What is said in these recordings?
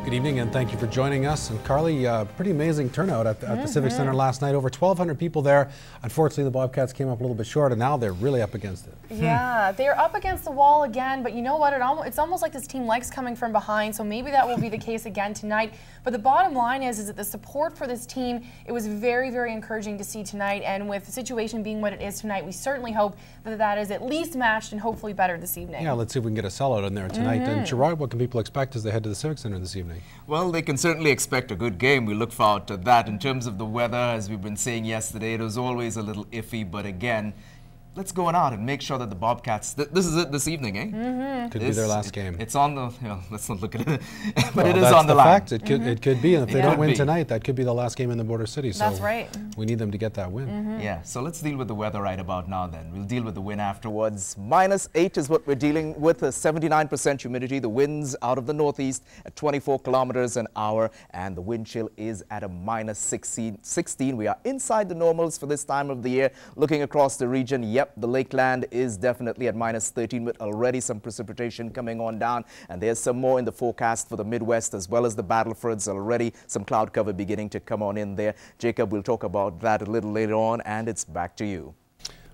Good evening and thank you for joining us. And Carly, pretty amazing turnout at the Civic Center last night. Over 1,200 people there. Unfortunately, the Bobcats came up a little bit short and now they're really up against it. Yeah, they're up against the wall again, but you know what? It's almost like this team likes coming from behind, so maybe that will be the case again tonight. But the bottom line is that the support for this team, it was very, very encouraging to see tonight. And with the situation being what it is tonight, we certainly hope that that is at least matched and hopefully better this evening. Yeah, let's see if we can get a sellout in there tonight. And Gerard, what can people expect as they head to the Civic Center this evening? Well, they can certainly expect a good game. We look forward to that. In terms of the weather, as we've been saying yesterday, it was always a little iffy, but again, let's go on out and make sure that the Bobcats, this is it this evening, eh? Could be their last game. It's on the, let's not look at it, but well, it is on the line. Fact. It could be, and if they don't win tonight, that could be the last game in the Border City. So that's right. We need them to get that win. Yeah, so let's deal with the weather right about now then. We'll deal with the wind afterwards. -8 is what we're dealing with, a 79% humidity. The winds out of the northeast at 24 kilometers an hour, and the wind chill is at a -16. We are inside the normals for this time of the year. Looking across the region, yep, the Lakeland is definitely at -13 with already some precipitation coming on down, and there's some more in the forecast for the Midwest as well as the Battlefords. Already some cloud cover beginning to come on in there. Jacob, we'll talk about that a little later on, and it's back to you.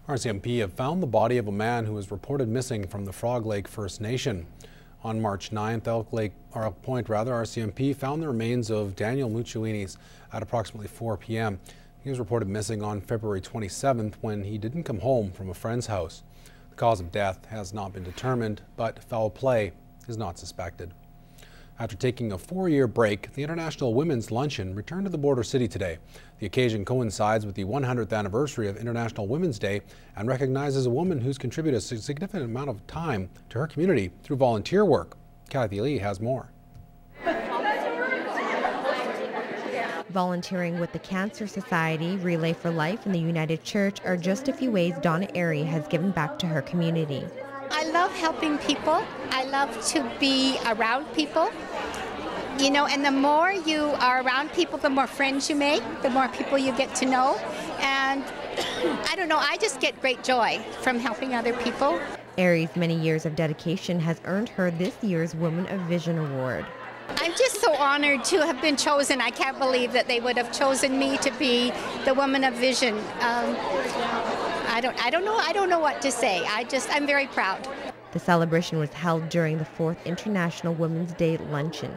RCMP have found the body of a man who was reported missing from the Frog Lake First Nation. On March 9th, Elk Point, RCMP found the remains of Daniel Muchuinis at approximately 4 p.m. He was reported missing on February 27th when he didn't come home from a friend's house. The cause of death has not been determined, but foul play is not suspected. After taking a 4-year break, the International Women's Luncheon returned to the Border City today. The occasion coincides with the 100th anniversary of International Women's Day and recognizes a woman who's contributed a significant amount of time to her community through volunteer work. Kathy Lee has more. Volunteering with the Cancer Society, Relay for Life, and the United Church are just a few ways Donna Airy has given back to her community. I love helping people. I love to be around people. You know, and the more you are around people, the more friends you make, the more people you get to know. And I don't know, I just get great joy from helping other people. Airy's many years of dedication has earned her this year's Woman of Vision Award. I'm just so honored to have been chosen. I can't believe that they would have chosen me to be the Woman of Vision. I don't know what to say. I'm very proud. The celebration was held during the 4th International Women's Day Luncheon.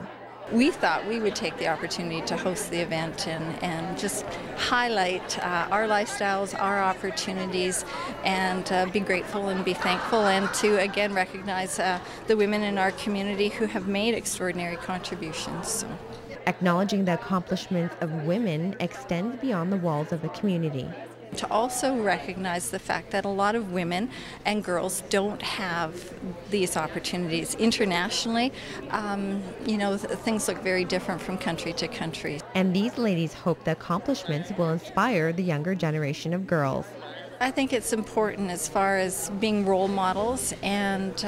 We thought we would take the opportunity to host the event and just highlight our lifestyles, our opportunities, and be grateful and be thankful, and to again recognize the women in our community who have made extraordinary contributions. So. Acknowledging the accomplishments of women extends beyond the walls of the community. To also recognize the fact that a lot of women and girls don't have these opportunities. Internationally, you know, things look very different from country to country. And these ladies hope the accomplishments will inspire the younger generation of girls. I think it's important as far as being role models and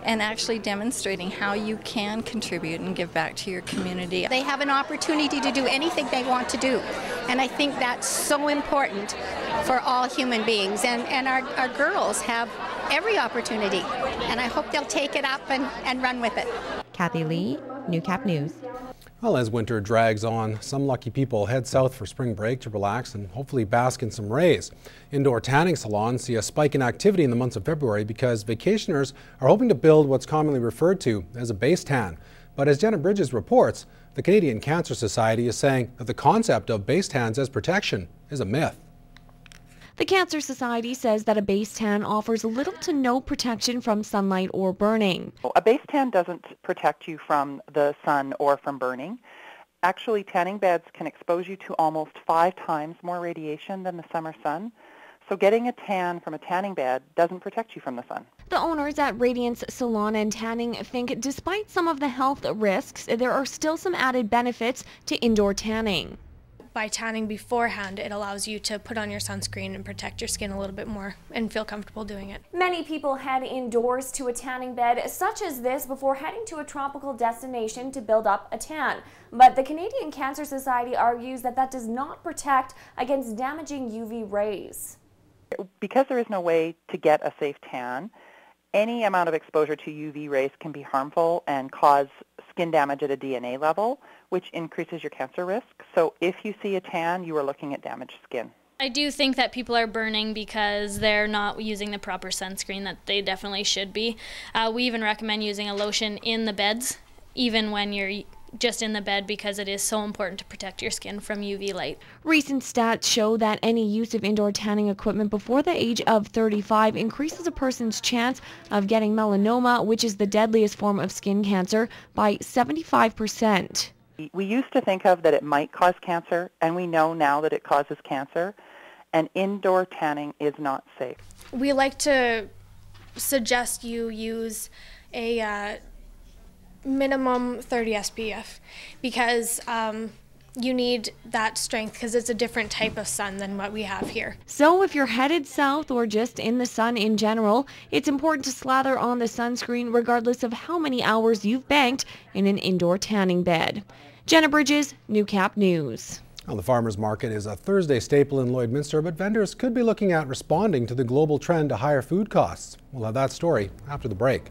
actually demonstrating how you can contribute and give back to your community. They have an opportunity to do anything they want to do, and I think that's so important for all human beings, and our girls have every opportunity, and I hope they'll take it up and run with it. Kathy Lee, Newcap News. Well, as winter drags on, some lucky people head south for spring break to relax and hopefully bask in some rays. Indoor tanning salons see a spike in activity in the months of February because vacationers are hoping to build what's commonly referred to as a base tan. But as Jenna Bridges reports, the Canadian Cancer Society is saying that the concept of base tans as protection is a myth. The Cancer Society says that a base tan offers little to no protection from sunlight or burning. A base tan doesn't protect you from the sun or from burning. Actually, tanning beds can expose you to almost 5 times more radiation than the summer sun. So getting a tan from a tanning bed doesn't protect you from the sun. The owners at Radiance Salon and Tanning think despite some of the health risks, there are still some added benefits to indoor tanning. By tanning beforehand, it allows you to put on your sunscreen and protect your skin a little bit more and feel comfortable doing it. Many people head indoors to a tanning bed such as this before heading to a tropical destination to build up a tan. But the Canadian Cancer Society argues that that does not protect against damaging UV rays. Because there is no way to get a safe tan, any amount of exposure to UV rays can be harmful and cause skin damage at a DNA level, which increases your cancer risk. So if you see a tan, you are looking at damaged skin. I do think that people are burning because they're not using the proper sunscreen that they definitely should be. We even recommend using a lotion in the beds, even when you're just in the bed, because it is so important to protect your skin from UV light. Recent stats show that any use of indoor tanning equipment before the age of 35 increases a person's chance of getting melanoma, which is the deadliest form of skin cancer, by 75%. We used to think of that it might cause cancer, and we know now that it causes cancer, and indoor tanning is not safe. We like to suggest you use a minimum 30 SPF because you need that strength because it's a different type of sun than what we have here. So if you're headed south or just in the sun in general, it's important to slather on the sunscreen regardless of how many hours you've banked in an indoor tanning bed. Jenna Bridges, Newcap News. Well, the farmers market is a Thursday staple in Lloydminster, but vendors could be looking at responding to the global trend to higher food costs. We'll have that story after the break.